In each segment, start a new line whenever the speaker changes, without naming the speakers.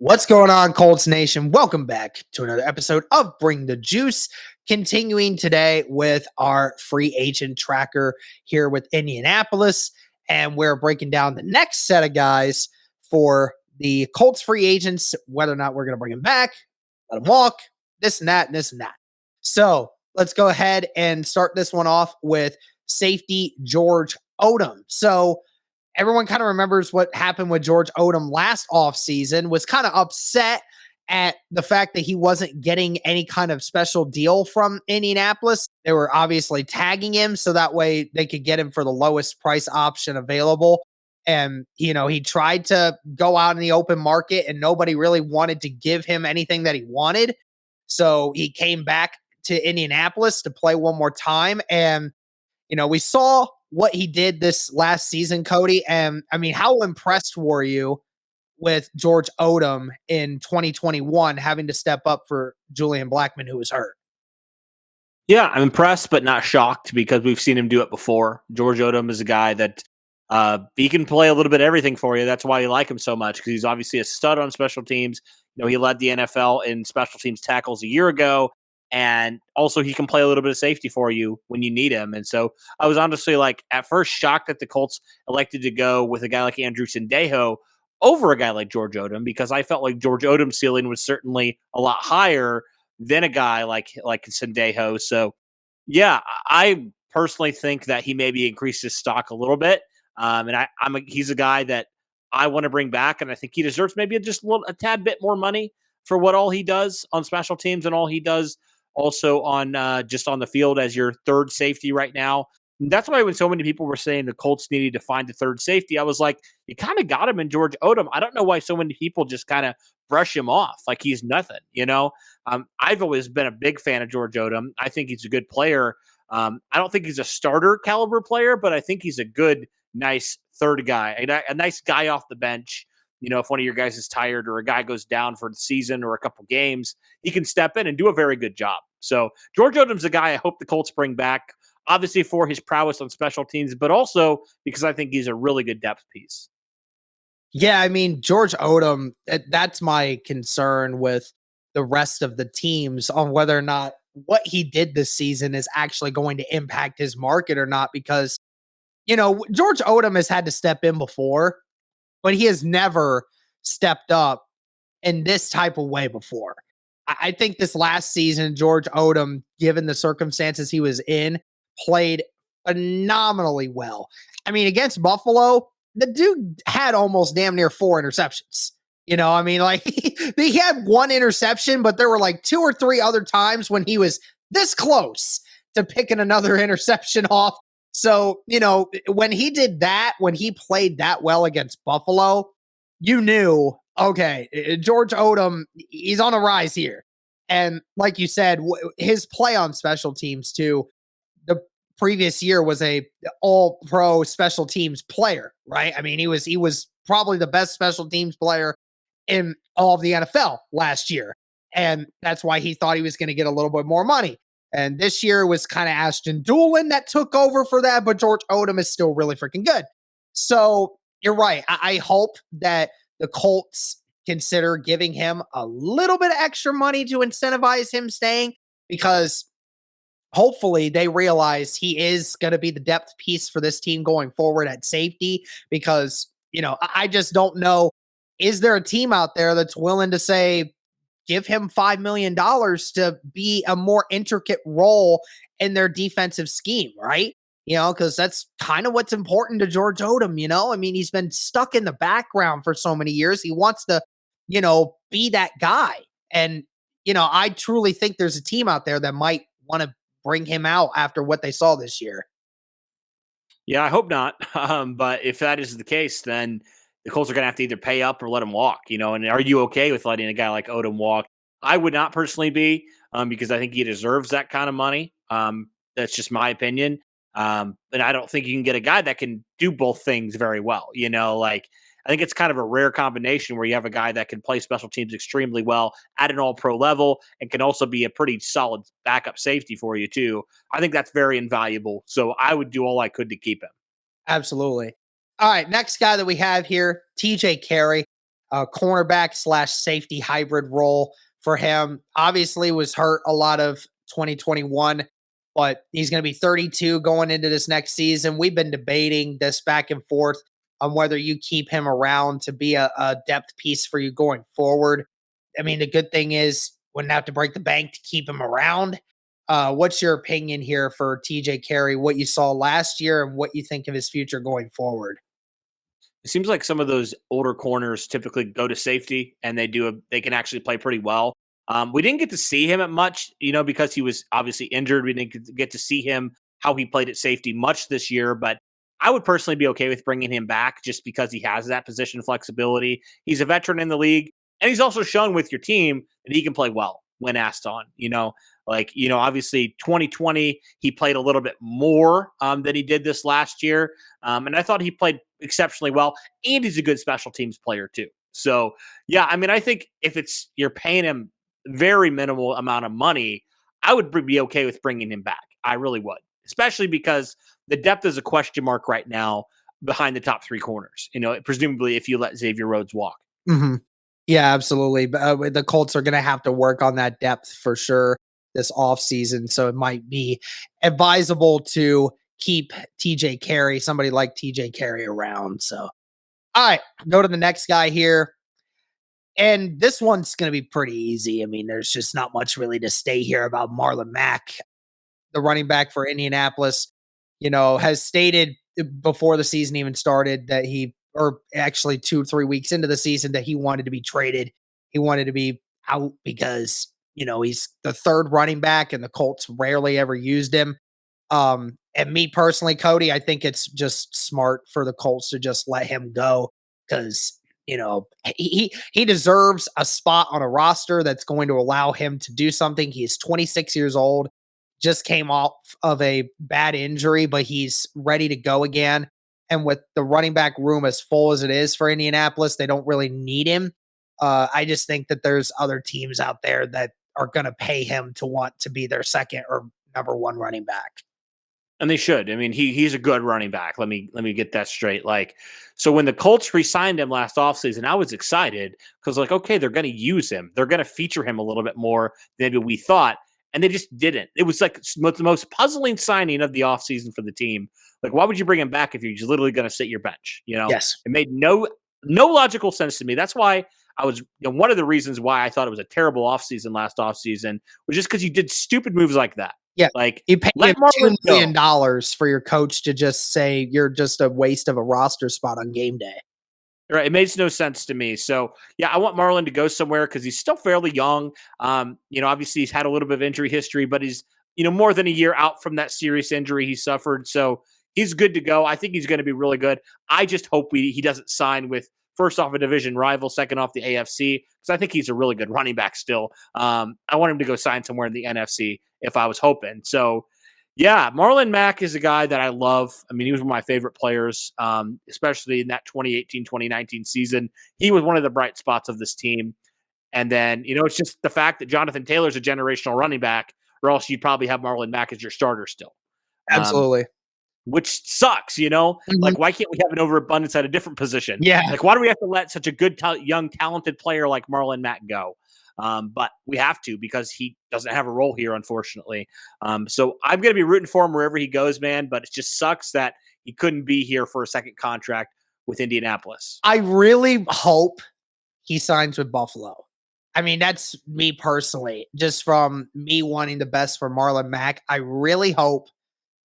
What's going on, Colts Nation? Welcome back to another episode of Bring the Juice. Continuing today with our free agent tracker here with Indianapolis. And we're breaking down the next set of guys for the Colts free agents, whether or not we're going to bring them back, let them walk, this and that, and this and that. So let's go ahead and start this one off with safety George Odum. So everyone kind of remembers what happened with George Odum last offseason, was kind of upset at the fact that he wasn't getting any kind of special deal from Indianapolis. They were obviously tagging him so that way they could get him for the lowest price option available. And, he tried to go out in the open market and nobody really wanted to give him anything that he wanted. So he came back to Indianapolis to play one more time. And, we saw what he did this last season, Cody. And I mean, how impressed were you with George Odum in 2021 having to step up for Julian Blackmon, who was hurt?
Yeah, I'm impressed, but not shocked because we've seen him do it before. George Odum is a guy that he can play a little bit of everything for you. That's why you like him so much, because he's obviously a stud on special teams. He led the NFL in special teams tackles a year ago. And also he can play a little bit of safety for you when you need him. And so I was honestly at first shocked that the Colts elected to go with a guy like Andrew Sendejo over a guy like George Odum, because I felt like George Odom's ceiling was certainly a lot higher than a guy like Sendejo. So yeah, I personally think that he maybe increased his stock a little bit. He's a guy that I want to bring back, and I think he deserves maybe a tad bit more money for what all he does on special teams and all he does also on just on the field as your third safety right now. And that's why when so many people were saying the Colts needed to find a third safety, I was like, you kind of got him in George Odum. I don't know why so many people just kind of brush him off like he's nothing, I've always been a big fan of George Odum. I think he's a good player. I don't think he's a starter caliber player, but I think he's a good, nice third guy, a nice guy off the bench. If one of your guys is tired or a guy goes down for the season or a couple games, he can step in and do a very good job. So George Odom's a guy I hope the Colts bring back, obviously for his prowess on special teams, but also because I think he's a really good depth piece.
Yeah, I mean, George Odum, that's my concern with the rest of the teams on whether or not what he did this season is actually going to impact his market or not, because, George Odum has had to step in before, but he has never stepped up in this type of way before. I think this last season, George Odum, given the circumstances he was in, played phenomenally well. I mean, against Buffalo, the dude had almost damn near 4 interceptions. He had one interception, but there were like 2 or 3 other times when he was this close to picking another interception off. So, when he did that, when he played that well against Buffalo, you knew, okay, George Odum, he's on a rise here. And like you said, his play on special teams too, the previous year was a all-pro special teams player, right? I mean, he was probably the best special teams player in all of the NFL last year. And that's why he thought he was going to get a little bit more money. And this year it was kind of Ashton Doolin that took over for that, but George Odum is still really freaking good. So you're right. I hope that the Colts consider giving him a little bit of extra money to incentivize him staying, because hopefully they realize he is going to be the depth piece for this team going forward at safety, because, I just don't know. Is there a team out there that's willing to say, give him $5 million to be a more intricate role in their defensive scheme, right? Because that's kind of what's important to George Odum, I mean, he's been stuck in the background for so many years. He wants to, be that guy. And, I truly think there's a team out there that might want to bring him out after what they saw this year.
Yeah, I hope not. But if that is the case, then the Colts are going to have to either pay up or let him walk, and are you okay with letting a guy like Odum walk? I would not personally be, because I think he deserves that kind of money. That's just my opinion. And I don't think you can get a guy that can do both things very well. I think it's kind of a rare combination where you have a guy that can play special teams extremely well at an all-pro level and can also be a pretty solid backup safety for you too. I think that's very invaluable. So I would do all I could to keep him.
Absolutely. All right, next guy that we have here, TJ Carrie. cornerback slash safety hybrid role for him. Obviously was hurt a lot of 2021, but he's going to be 32 going into this next season. We've been debating this back and forth on whether you keep him around to be a depth piece for you going forward. I mean, the good thing is wouldn't have to break the bank to keep him around. What's your opinion here for TJ Carrie, what you saw last year and what you think of his future going forward?
It seems like some of those older corners typically go to safety and they can actually play pretty well. We didn't get to see him at much, because he was obviously injured. We didn't get to see him how he played at safety much this year, but I would personally be okay with bringing him back just because he has that position flexibility. He's a veteran in the league, and he's also shown with your team that he can play well when asked on. Obviously 2020 he played a little bit more than he did this last year, and I thought he played exceptionally well, and he's a good special teams player too. So yeah, I mean, I think if you're paying him very minimal amount of money, I would be okay with bringing him back. I really would, especially because the depth is a question mark right now behind the top three corners. Presumably if you let Xavier Rhodes walk.
Mm-hmm. Yeah, absolutely. But the Colts are going to have to work on that depth for sure this offseason. So it might be advisable to keep TJ Carrie, somebody like TJ Carrie around. So, all right, go to the next guy here. And this one's going to be pretty easy. I mean, there's just not much really to stay here about Marlon Mack, the running back for Indianapolis, has stated before the season even started that or actually 2-3 weeks into the season, that he wanted to be traded. He wanted to be out because, he's the third running back and the Colts rarely ever used him. And me personally, Cody, I think it's just smart for the Colts to just let him go because, he deserves a spot on a roster that's going to allow him to do something. He's 26 years old, just came off of a bad injury, but he's ready to go again. And with the running back room as full as it is for Indianapolis, they don't really need him. I just think that there's other teams out there that are going to pay him to want to be their second or number one running back.
And they should. I mean, he's a good running back. Let me get that straight. So when the Colts re-signed him last offseason, I was excited because okay, they're going to use him. They're going to feature him a little bit more than maybe we thought. And they just didn't. It was like the most puzzling signing of the offseason for the team. Why would you bring him back if you're just literally going to sit your bench?
Yes.
It made no logical sense to me. That's why I was, one of the reasons why I thought it was a terrible offseason last offseason was just because you did stupid moves like that.
Yeah, you pay him $2 million for your coach to just say you're just a waste of a roster spot on game day.
Right, it makes no sense to me. So yeah, I want Marlon to go somewhere because he's still fairly young. Obviously he's had a little bit of injury history, but he's more than a year out from that serious injury he suffered. So he's good to go. I think he's going to be really good. I just hope he doesn't sign with first off a division rival, second off the AFC, because I think he's a really good running back still. I want him to go sign somewhere in the NFC if I was hoping. So, yeah, Marlon Mack is a guy that I love. I mean, he was one of my favorite players, especially in that 2018-2019 season. He was one of the bright spots of this team. And then, it's just the fact that Jonathan Taylor's a generational running back, or else you'd probably have Marlon Mack as your starter still.
Absolutely.
Which sucks,
Mm-hmm.
Why can't we have an overabundance at a different position?
Yeah.
Why do we have to let such a good, young, talented player like Marlon Mack go? But we have to because he doesn't have a role here, unfortunately. So I'm going to be rooting for him wherever he goes, man. But it just sucks that he couldn't be here for a second contract with Indianapolis.
I really hope he signs with Buffalo. I mean, that's me personally, just from me wanting the best for Marlon Mack. I really hope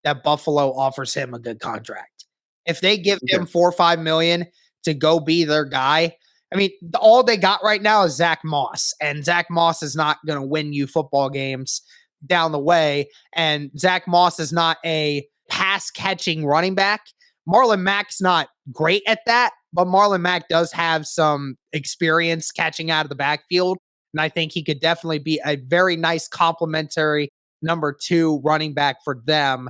that Buffalo offers him a good contract. If they give him $4 or $5 million to go be their guy, I mean, all they got right now is Zach Moss, and Zach Moss is not going to win you football games down the way. And Zach Moss is not a pass catching running back. Marlon Mack's not great at that, but Marlon Mack does have some experience catching out of the backfield. And I think he could definitely be a very nice complementary number 2 running back for them.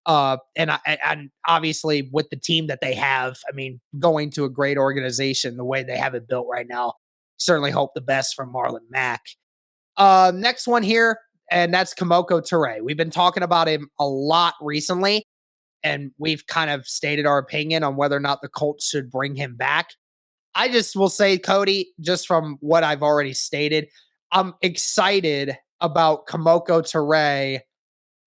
And obviously with the team that they have, I mean, going to a great organization, the way they have it built right now, certainly hope the best from Marlon Mack. Next one here, and that's Kemoko Turay. We've been talking about him a lot recently, and we've kind of stated our opinion on whether or not the Colts should bring him back. I just will say, Cody, just from what I've already stated, I'm excited about Kemoko Turay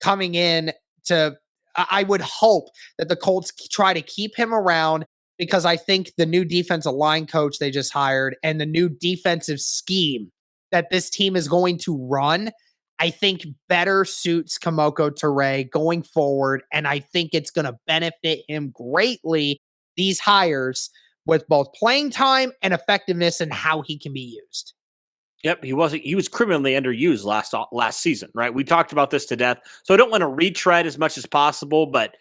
coming in to. I would hope that the Colts try to keep him around because I think the new defensive line coach they just hired and the new defensive scheme that this team is going to run, I think better suits Kemoko Turay going forward. And I think it's going to benefit him greatly, these hires, with both playing time and effectiveness and how he can be used.
Yep, he was criminally underused last season, right? We talked about this to death. So I don't want to retread as much as possible, but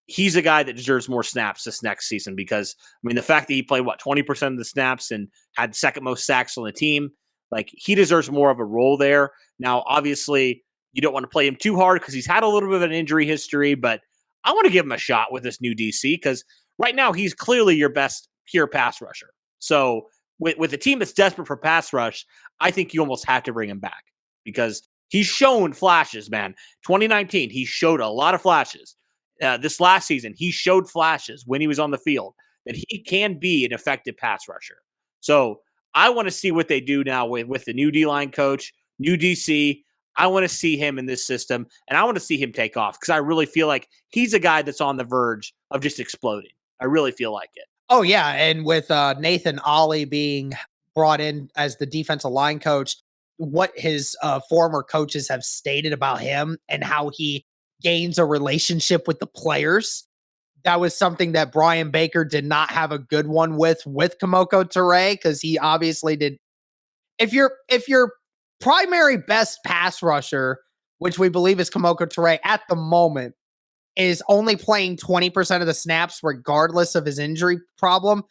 he's a guy that deserves more snaps this next season because I mean the fact that he played 20% of the snaps and had second most sacks on the team, like he deserves more of a role there. Now, obviously, you don't want to play him too hard because he's had a little bit of an injury history, but I want to give him a shot with this new DC because right now he's clearly your best pure pass rusher. So with a team that's desperate for pass rush, I think you almost have to bring him back because he's shown flashes, man. 2019, he showed a lot of flashes. This last season, he showed flashes when he was on the field that he can be an effective pass rusher. So I want to see what they do now with the new D-line coach, new DC. I want to see him in this system, and I want to see him take off because I really feel like he's a guy that's on the verge of just exploding. I really feel like it.
Oh, yeah, and with Nathan Ollie being brought in as the defensive line coach, what his former coaches have stated about him and how he gains a relationship with the players, that was something that Brian Baker did not have a good one with Kemoko Turay because he obviously did. If your primary best pass rusher, which we believe is Kemoko Turay at the moment, is only playing 20% of the snaps regardless of his injury problem,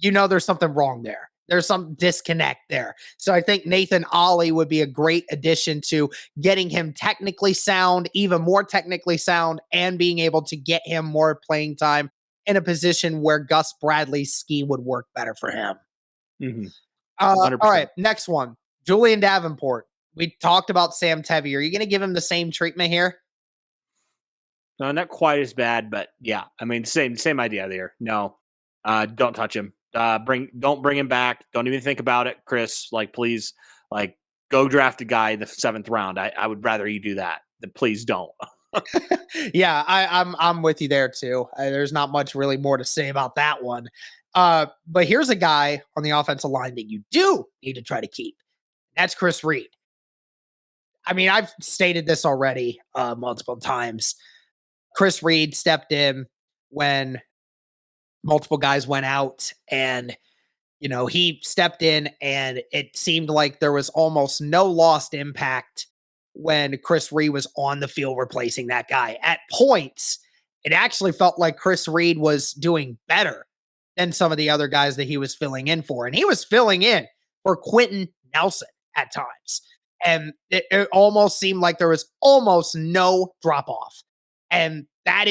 there's something wrong there. There's some disconnect there. So I think Nathan Ollie would be a great addition to getting him technically sound, even more technically sound, and being able to get him more playing time in a position where Gus Bradley's scheme would work better for him.
Mm-hmm.
All right, next one. Julian Davenport. We talked about Sam Tevi. Are you going to give him the same treatment here?
No, not quite as bad, but yeah, I mean, same idea there. No, don't touch him. Don't bring him back. Don't even think about it, Chris. Like, please, like, go draft a guy in the 7th round. I would rather you do that. Than please don't.
Yeah, I'm with you there too. There's not much really more to say about that one. But here's a guy on the offensive line that you do need to try to keep. That's Chris Reed. I mean, I've stated this already multiple times. Chris Reed stepped in when multiple guys went out and, he stepped in and it seemed like there was almost no lost impact when Chris Reed was on the field replacing that guy. At points, it actually felt like Chris Reed was doing better than some of the other guys that he was filling in for. And he was filling in for Quentin Nelson at times. And it almost seemed like there was almost no drop off. And it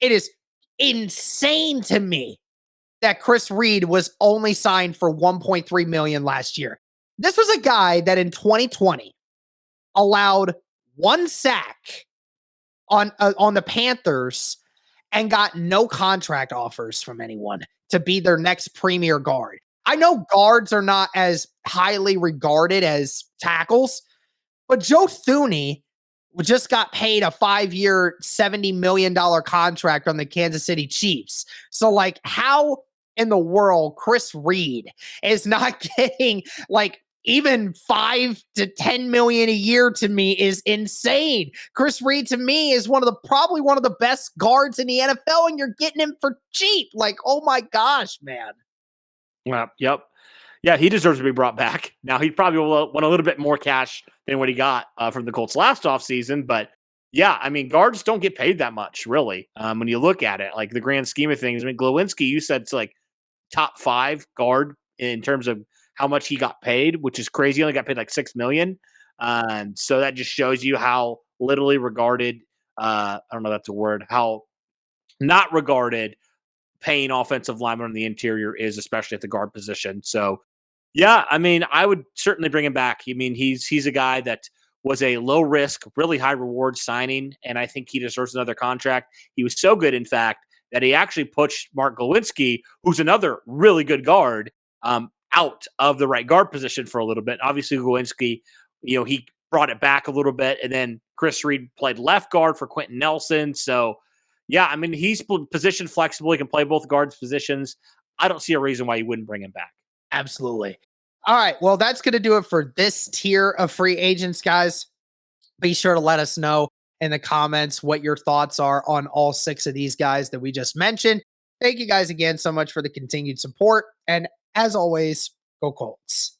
is insane to me that Chris Reed was only signed for $1.3 million last year. This was a guy that in 2020 allowed one sack on the Panthers and got no contract offers from anyone to be their next premier guard. I know guards are not as highly regarded as tackles, but Joe Thuney just got paid a 5-year, $70 million contract from the Kansas City Chiefs. So, like, how in the world Chris Reed is not getting, like, even 5 to 10 million a year to me is insane. Chris Reed to me is probably one of the best guards in the NFL, and you're getting him for cheap. Like, oh my gosh, man.
Yep. Yeah, he deserves to be brought back. Now, he probably will want a little bit more cash than what he got from the Colts last offseason. But, yeah, I mean, guards don't get paid that much, really, when you look at it. Like, the grand scheme of things. I mean, Glowinski, you said it's like top 5 guard in terms of how much he got paid, which is crazy. He only got paid like $6 million. So that just shows you how literally regarded, I don't know if that's a word, how not regarded paying offensive linemen on the interior is, especially at the guard position. So, yeah, I mean, I would certainly bring him back. I mean, he's a guy that was a low risk, really high reward signing, and I think he deserves another contract. He was so good, in fact, that he actually pushed Mark Glowinski, who's another really good guard, out of the right guard position for a little bit. Obviously, Glowinski, he brought it back a little bit, and then Chris Reed played left guard for Quentin Nelson. So, yeah, I mean, he's position flexible. He can play both guards positions. I don't see a reason why you wouldn't bring him back.
Absolutely. All right. Well, that's going to do it for this tier of free agents, guys. Be sure to let us know in the comments what your thoughts are on all 6 of these guys that we just mentioned. Thank you guys again so much for the continued support. And as always, go Colts.